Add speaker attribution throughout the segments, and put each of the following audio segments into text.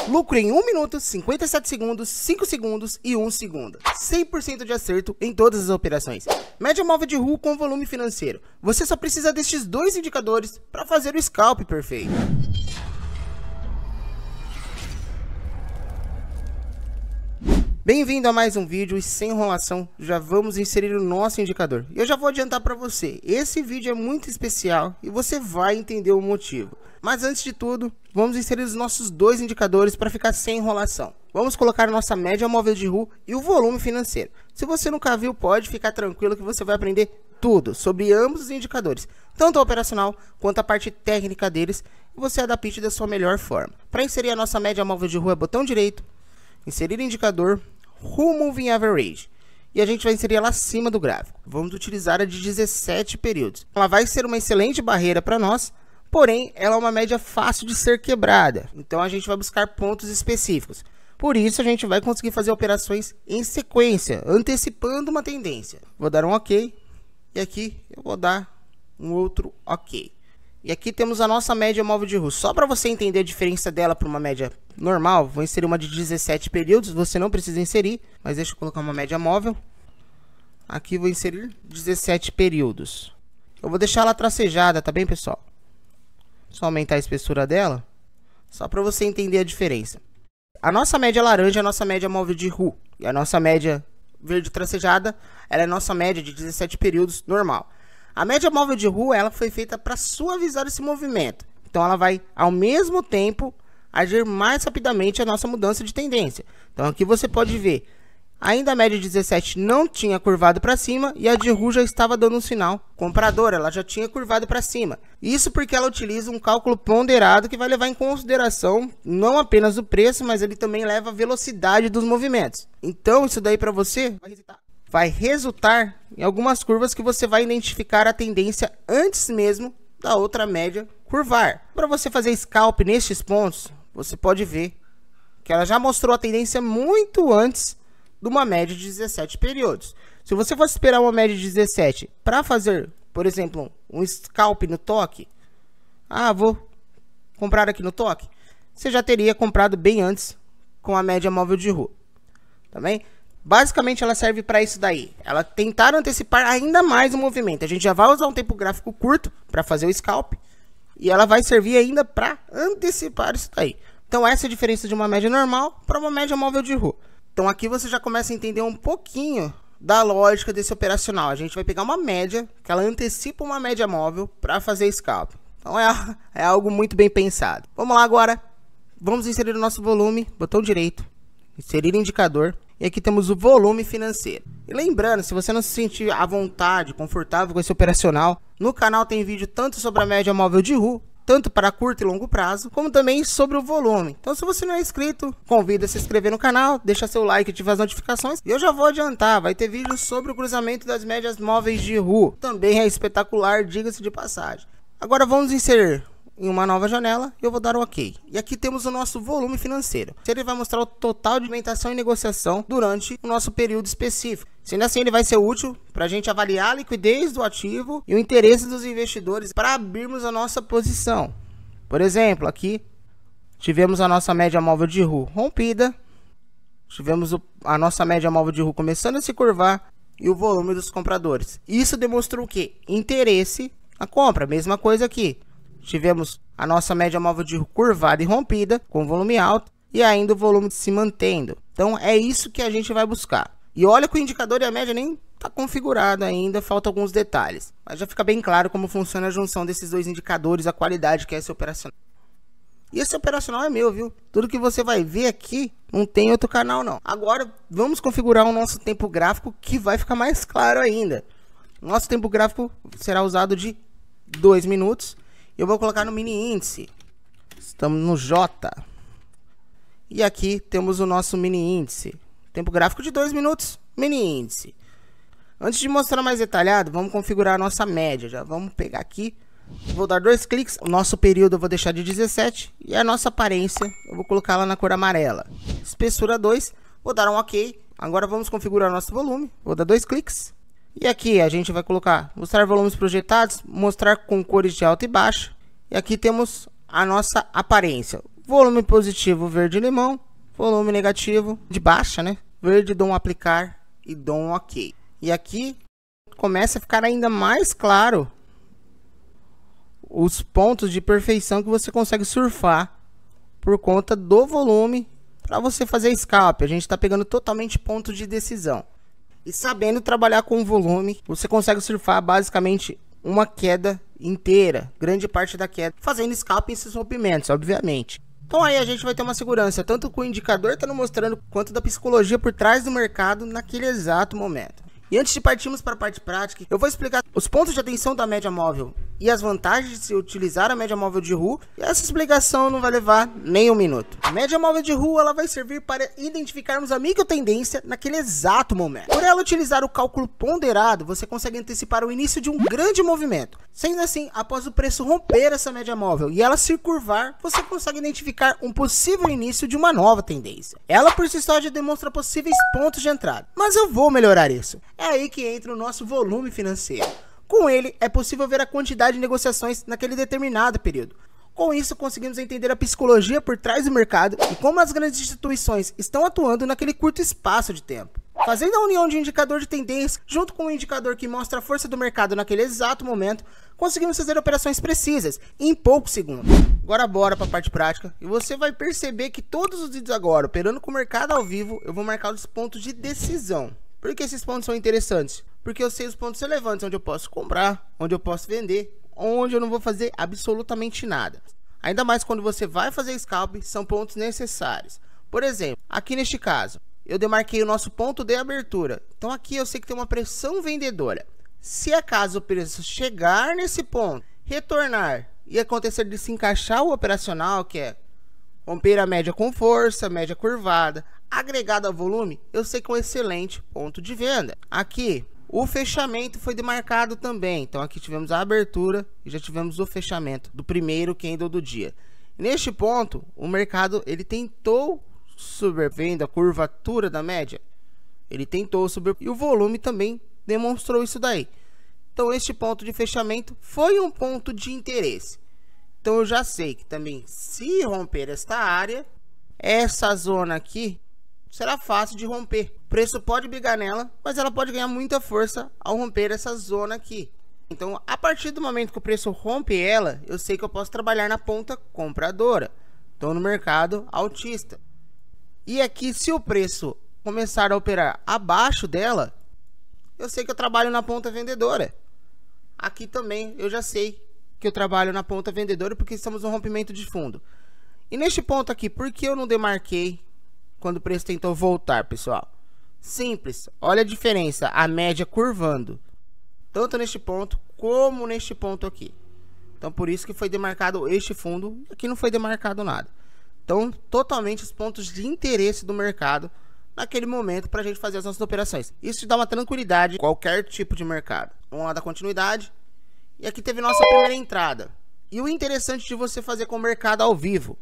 Speaker 1: Lucro em 1 minuto, 57 segundos, 5 segundos e 1 segundo. 100% de acerto em todas as operações. Média móvel de RU com volume financeiro. Você só precisa destes dois indicadores para fazer o scalp perfeito. Bem-vindo a mais um vídeo e sem enrolação, já vamos inserir o nosso indicador. Eu já vou adiantar para você, esse vídeo é muito especial e você vai entender o motivo. Mas antes de tudo, vamos inserir os nossos dois indicadores para ficar sem enrolação. Vamos colocar a nossa média móvel de RU e o volume financeiro. Se você nunca viu, pode ficar tranquilo que você vai aprender tudo sobre ambos os indicadores, tanto a operacional quanto a parte técnica deles, e você adapte da sua melhor forma. Para inserir a nossa média móvel de RU é botão direito, inserir indicador, RU Moving Average. E a gente vai inserir ela acima do gráfico. Vamos utilizar a de 17 períodos. Ela vai ser uma excelente barreira para nós, porém ela é uma média fácil de ser quebrada. Então a gente vai buscar pontos específicos. Por isso a gente vai conseguir fazer operações em sequência, antecipando uma tendência. Vou dar um OK. E aqui eu vou dar um outro OK. E aqui temos a nossa média móvel de RU. Só para você entender a diferença dela para uma média normal, vou inserir uma de 17 períodos. Você não precisa inserir, mas deixa eu colocar uma média móvel. Aqui vou inserir 17 períodos. Eu vou deixar ela tracejada, tá bem, pessoal? Só aumentar a espessura dela, só para você entender a diferença. A nossa média laranja é a nossa média móvel de RU. E a nossa média verde tracejada, ela é a nossa média de 17 períodos normal. A média móvel de RU, ela foi feita para suavizar esse movimento. Então ela vai, ao mesmo tempo, agir mais rapidamente a nossa mudança de tendência. Então aqui você pode ver, ainda a média de 17 não tinha curvado para cima e a de RU já estava dando um sinal comprador, ela já tinha curvado para cima. Isso porque ela utiliza um cálculo ponderado que vai levar em consideração não apenas o preço, mas ele também leva a velocidade dos movimentos. Então isso daí para você vai resultar em algumas curvas que você vai identificar a tendência antes mesmo da outra média curvar. Para você fazer scalp nestes pontos, você pode ver que ela já mostrou a tendência muito antes de uma média de 17 períodos. Se você fosse esperar uma média de 17 para fazer, por exemplo, um scalp no toque, vou comprar aqui no toque, você já teria comprado bem antes com a média móvel de RU. Tá bem? Basicamente ela serve para isso daí, ela tentar antecipar ainda mais o movimento. A gente já vai usar um tempo gráfico curto para fazer o scalp e ela vai servir ainda para antecipar isso daí. Então essa é a diferença de uma média normal para uma média móvel de RU. Então aqui você já começa a entender um pouquinho da lógica desse operacional. A gente vai pegar uma média, que ela antecipa uma média móvel para fazer scalp. Então é algo muito bem pensado. Vamos lá agora, vamos inserir o nosso volume, botão direito, inserir indicador. E aqui temos o volume financeiro. E lembrando, se você não se sentir à vontade, confortável com esse operacional, no canal tem vídeo tanto sobre a média móvel de RU, tanto para curto e longo prazo, como também sobre o volume. Então se você não é inscrito, convido a se inscrever no canal, deixa seu like e ativar as notificações. E eu já vou adiantar, vai ter vídeo sobre o cruzamento das médias móveis de RU. Também é espetacular, diga-se de passagem. Agora vamos inserir em uma nova janela e eu vou dar um OK. E aqui temos o nosso volume financeiro. Ele vai mostrar o total de movimentação e negociação durante o nosso período específico. Sendo assim, ele vai ser útil para a gente avaliar a liquidez do ativo e o interesse dos investidores para abrirmos a nossa posição. Por exemplo, aqui tivemos a nossa média móvel de RU rompida, tivemos a nossa média móvel de RU começando a se curvar e o volume dos compradores. Isso demonstrou o quê? Interesse na compra. Mesma coisa aqui. Tivemos a nossa média móvel de RU curvada e rompida, com volume alto, e ainda o volume se mantendo. Então é isso que a gente vai buscar. E olha que o indicador e a média nem está configurado ainda, faltam alguns detalhes. Mas já fica bem claro como funciona a junção desses dois indicadores, a qualidade que é esse operacional. E esse operacional é meu, viu? Tudo que você vai ver aqui não tem outro canal não. Agora vamos configurar o nosso tempo gráfico que vai ficar mais claro ainda. Nosso tempo gráfico será usado de 2 minutos. Eu vou colocar no mini índice. Estamos no J. E aqui temos o nosso mini índice. Tempo gráfico de 2 minutos, mini índice. Antes de mostrar mais detalhado, vamos configurar a nossa média. Já vamos pegar aqui. Vou dar 2 cliques. O nosso período eu vou deixar de 17. E a nossa aparência eu vou colocar lá na cor amarela. Espessura 2. Vou dar um OK. Agora vamos configurar nosso volume. Vou dar 2 cliques. E aqui a gente vai colocar mostrar volumes projetados, mostrar com cores de alta e baixa. E aqui temos a nossa aparência. volume positivo, verde limão, volume negativo, de baixa, né? Verde, dou um aplicar e dou um ok. E aqui começa a ficar ainda mais claro os pontos de perfeição que você consegue surfar por conta do volume para você fazer scalp. A gente está pegando totalmente ponto de decisão. E sabendo trabalhar com volume, você consegue surfar basicamente uma queda inteira, grande parte da queda, fazendo scalp em seus rompimentos, obviamente. Então aí a gente vai ter uma segurança, tanto com o indicador está nos mostrando, quanto da psicologia por trás do mercado naquele exato momento. E antes de partirmos para a parte prática, eu vou explicar os pontos de atenção da média móvel e as vantagens de se utilizar a média móvel de RU. E essa explicação não vai levar nem um minuto. A média móvel de RU ela vai servir para identificarmos a microtendência naquele exato momento. Por ela utilizar o cálculo ponderado, você consegue antecipar o início de um grande movimento. Sendo assim, após o preço romper essa média móvel e ela se curvar, você consegue identificar um possível início de uma nova tendência. Ela por si só já demonstra possíveis pontos de entrada, mas eu vou melhorar isso. É aí que entra o nosso volume financeiro. Com ele, é possível ver a quantidade de negociações naquele determinado período. Com isso, conseguimos entender a psicologia por trás do mercado e como as grandes instituições estão atuando naquele curto espaço de tempo. Fazendo a união de indicador de tendência junto com o indicador que mostra a força do mercado naquele exato momento, conseguimos fazer operações precisas em poucos segundos. Agora bora para a parte prática e você vai perceber que todos os vídeos agora, operando com o mercado ao vivo, eu vou marcar os pontos de decisão. Por que esses pontos são interessantes? Porque eu sei os pontos relevantes, onde eu posso comprar, onde eu posso vender, onde eu não vou fazer absolutamente nada. Ainda mais quando você vai fazer scalp, são pontos necessários. Por exemplo, aqui neste caso, eu demarquei o nosso ponto de abertura. Então aqui eu sei que tem uma pressão vendedora. Se acaso o preço chegar nesse ponto, retornar e acontecer de se encaixar o operacional, que é romper a média com força, média curvada, agregado ao volume, eu sei que é um excelente ponto de venda. Aqui, o fechamento foi demarcado também. Então aqui tivemos a abertura e já tivemos o fechamento do primeiro candle do dia. Neste ponto, o mercado ele tentou sobrevendo a curvatura da média. Ele tentou subir e o volume também demonstrou isso daí. Então este ponto de fechamento foi um ponto de interesse. Então eu já sei que também se romper esta área, essa zona aqui será fácil de romper. O preço pode brigar nela, mas ela pode ganhar muita força ao romper essa zona aqui. Então, a partir do momento que o preço rompe ela, eu sei que eu posso trabalhar na ponta compradora. Então, no mercado altista. E aqui, se o preço começar a operar abaixo dela, eu sei que eu trabalho na ponta vendedora. Aqui também eu já sei que eu trabalho na ponta vendedora porque estamos no rompimento de fundo. E neste ponto aqui, por que eu não demarquei quando o preço tentou voltar, pessoal? Simples, olha a diferença, a média curvando, tanto neste ponto como neste ponto aqui. Então por isso que foi demarcado este fundo, aqui não foi demarcado nada. Então totalmente os pontos de interesse do mercado naquele momento para a gente fazer as nossas operações. Isso te dá uma tranquilidade em qualquer tipo de mercado. Vamos lá dar continuidade. E aqui teve nossa primeira entrada. E o interessante de você fazer com o mercado ao vivo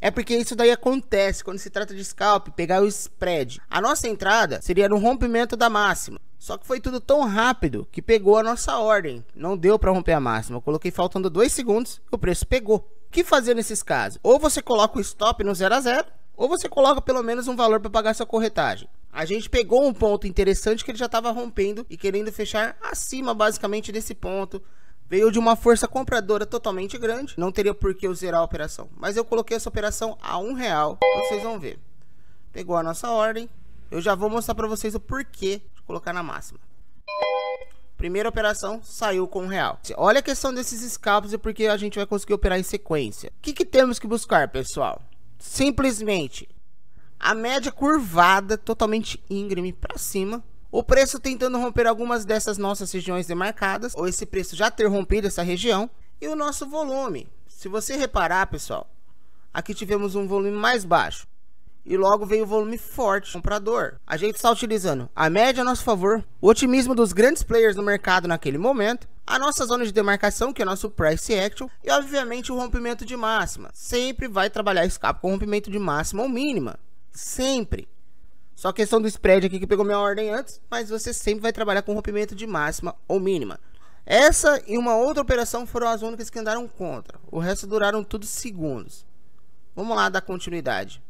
Speaker 1: é porque isso daí acontece quando se trata de scalp, pegar o spread. A nossa entrada seria no rompimento da máxima. Só que foi tudo tão rápido que pegou a nossa ordem. Não deu para romper a máxima. Eu coloquei faltando 2 segundos e o preço pegou. O que fazer nesses casos? Ou você coloca o stop no 0 a 0, ou você coloca pelo menos um valor para pagar sua corretagem. A gente pegou um ponto interessante que ele já estava rompendo e querendo fechar acima basicamente desse ponto. Veio de uma força compradora totalmente grande. Não teria por que eu zerar a operação. Mas eu coloquei essa operação a R$1. Vocês vão ver. Pegou a nossa ordem. Eu já vou mostrar para vocês o porquê de colocar na máxima. Primeira operação saiu com R$1. Olha a questão desses scalps e porque a gente vai conseguir operar em sequência. O que temos que buscar, pessoal? Simplesmente a média curvada totalmente íngreme para cima. O preço tentando romper algumas dessas nossas regiões demarcadas, ou esse preço já ter rompido essa região, e o nosso volume. Se você reparar, pessoal, aqui tivemos um volume mais baixo e logo veio o volume forte comprador. A gente está utilizando a média a nosso favor, o otimismo dos grandes players no mercado naquele momento, a nossa zona de demarcação, que é nosso price action, e obviamente o rompimento de máxima. Sempre vai trabalhar scalp com rompimento de máxima ou mínima, sempre. Só a questão do spread aqui que pegou minha ordem antes, mas você sempre vai trabalhar com rompimento de máxima ou mínima. Essa e uma outra operação foram as únicas que andaram contra. O resto duraram tudo segundos. Vamos lá dar continuidade.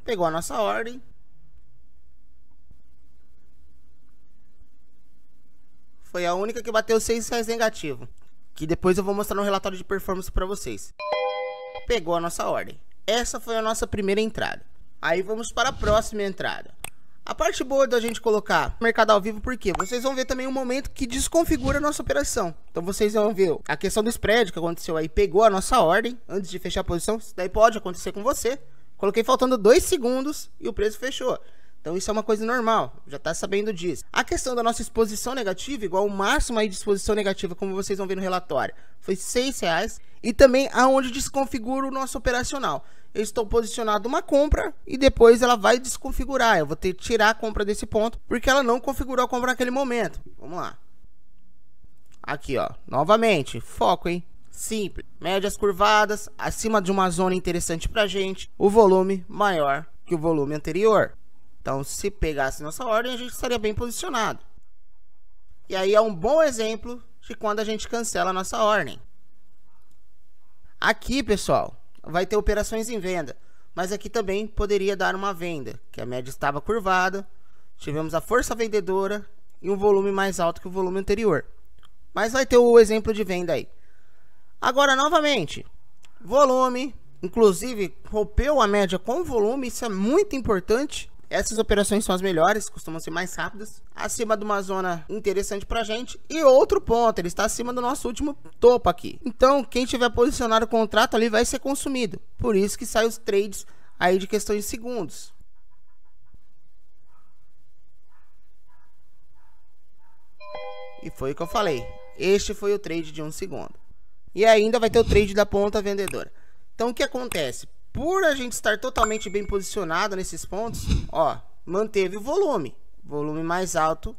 Speaker 1: Pegou a nossa ordem. Foi a única que bateu R$6 negativo, que depois eu vou mostrar no relatório de performance para vocês. Pegou a nossa ordem. Essa foi a nossa primeira entrada. Aí vamos para a próxima entrada. A parte boa da gente colocar mercado ao vivo, porque vocês vão ver também um momento que desconfigura a nossa operação. Então vocês vão ver a questão do spread que aconteceu aí, pegou a nossa ordem antes de fechar a posição. Isso daí pode acontecer com você. Coloquei faltando 2 segundos e o preço fechou. Então isso é uma coisa normal, já tá sabendo disso. A questão da nossa exposição negativa, igual o máximo aí de exposição negativa, como vocês vão ver no relatório, foi R$6. E também aonde desconfigura o nosso operacional. Eu estou posicionado uma compra e depois ela vai desconfigurar. Eu vou ter que tirar a compra desse ponto, porque ela não configurou a compra naquele momento. Vamos lá. Aqui, ó. Novamente, foco, hein? Simples. Médias curvadas, acima de uma zona interessante pra gente. O volume maior que o volume anterior. Então, se pegasse nossa ordem, a gente estaria bem posicionado. E aí é um bom exemplo de quando a gente cancela a nossa ordem. Aqui, pessoal, vai ter operações em venda, mas aqui também poderia dar uma venda, que a média estava curvada, tivemos a força vendedora e um volume mais alto que o volume anterior. Mas vai ter o exemplo de venda aí. Agora, novamente, volume, inclusive rompeu a média com volume, isso é muito importante. Essas operações são as melhores, costumam ser mais rápidas, acima de uma zona interessante pra gente. E outro ponto, ele está acima do nosso último topo aqui. Então, quem tiver posicionado o contrato ali vai ser consumido. Por isso que saem os trades aí de questão de segundos. E foi o que eu falei. Este foi o trade de 1 segundo. E ainda vai ter o trade da ponta vendedora. Então, o que acontece? Por a gente estar totalmente bem posicionado nesses pontos, ó, manteve o volume mais alto,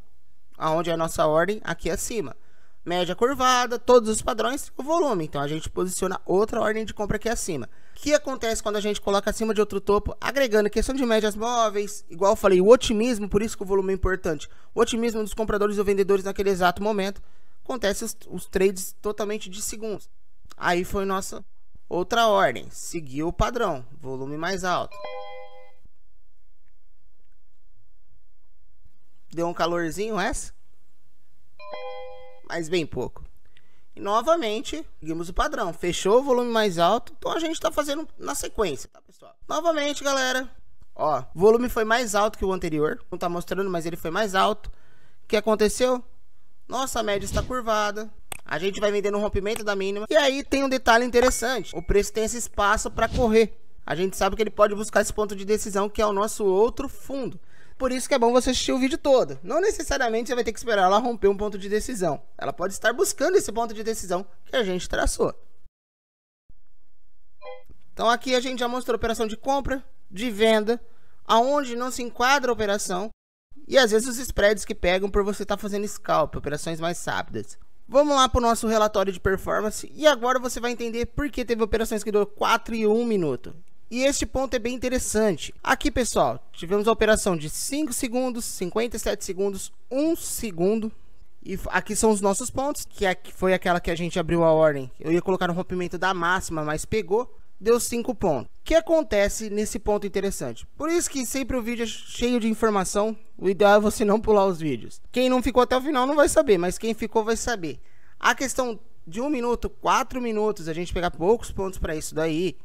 Speaker 1: aonde é a nossa ordem, aqui acima. Média curvada, todos os padrões, o volume. Então a gente posiciona outra ordem de compra aqui acima. O que acontece quando a gente coloca acima de outro topo, agregando questão de médias móveis, igual eu falei, o otimismo, por isso que o volume é importante. O otimismo dos compradores ou vendedores naquele exato momento, acontece os trades totalmente de segundos. Aí foi nossa outra ordem, seguiu o padrão, volume mais alto. Deu um calorzinho essa? Mas bem pouco. E novamente, seguimos o padrão, fechou o volume mais alto, então a gente tá fazendo na sequência, tá, pessoal? Novamente, galera, ó, o volume foi mais alto que o anterior, não tá mostrando, mas ele foi mais alto. O que aconteceu? Nossa média está curvada. A gente vai vender no rompimento da mínima. E aí tem um detalhe interessante. O preço tem esse espaço para correr. A gente sabe que ele pode buscar esse ponto de decisão, que é o nosso outro fundo. Por isso que é bom você assistir o vídeo todo. Não necessariamente você vai ter que esperar ela romper um ponto de decisão. Ela pode estar buscando esse ponto de decisão que a gente traçou. Então aqui a gente já mostrou operação de compra, de venda, aonde não se enquadra a operação. E às vezes os spreads que pegam por você estar fazendo scalp, operações mais rápidas. Vamos lá para o nosso relatório de performance e agora você vai entender por que teve operações que durou 4 e 1 minuto. E este ponto é bem interessante. Aqui, pessoal, tivemos a operação de 5 segundos, 57 segundos, 1 segundo. E aqui são os nossos pontos, que foi aquela que a gente abriu a ordem. Eu ia colocar no rompimento da máxima, mas pegou, deu 5 pontos. O que acontece nesse ponto interessante? Por isso que sempre o vídeo é cheio de informação. O ideal é você não pular os vídeos. Quem não ficou até o final não vai saber, mas quem ficou vai saber. A questão de 1 minuto, 4 minutos, a gente pegar poucos pontos para isso daí,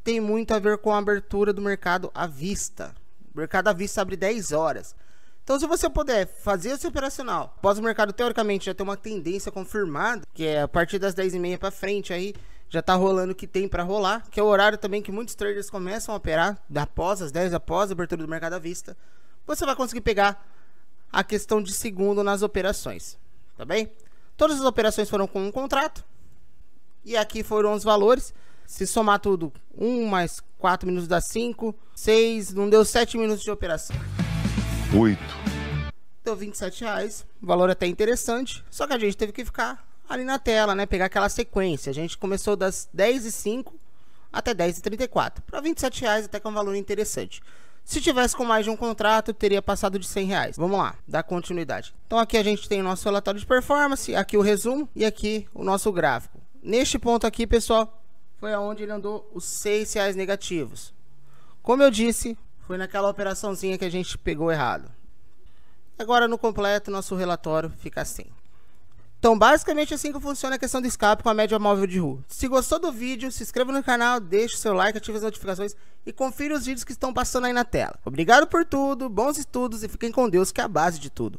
Speaker 1: tem muito a ver com a abertura do mercado à vista. O mercado à vista abre 10 horas. Então, se você puder fazer esse operacional, após o mercado teoricamente já ter uma tendência confirmada, que é a partir das 10h30 para frente aí, já tá rolando o que tem para rolar, que é o horário também que muitos traders começam a operar, após as 10, após a abertura do mercado à vista, você vai conseguir pegar a questão de segundo nas operações, tá bem? Todas as operações foram com um contrato, e aqui foram os valores. Se somar tudo, 1 mais 4 minutos dá 5, 6, não deu 7 minutos de operação.
Speaker 2: 8.
Speaker 1: Deu R$27, valor até interessante, só que a gente teve que ficar ali na tela, né, pegar aquela sequência. A gente começou das 10h05 até 10h34, para R$27 até que é um valor interessante. Se tivesse com mais de um contrato, teria passado de R$100. Vamos lá, dar continuidade. Então aqui a gente tem o nosso relatório de performance, aqui o resumo e aqui o nosso gráfico. Neste ponto aqui, pessoal, foi aonde ele andou os R$6 negativos. Como eu disse, foi naquela operaçãozinha que a gente pegou errado. Agora no completo, nosso relatório fica assim. Então basicamente assim que funciona a questão do escape com a média móvel de RU. Se gostou do vídeo, se inscreva no canal, deixe o seu like, ative as notificações e confira os vídeos que estão passando aí na tela. Obrigado por tudo, bons estudos e fiquem com Deus que é a base de tudo.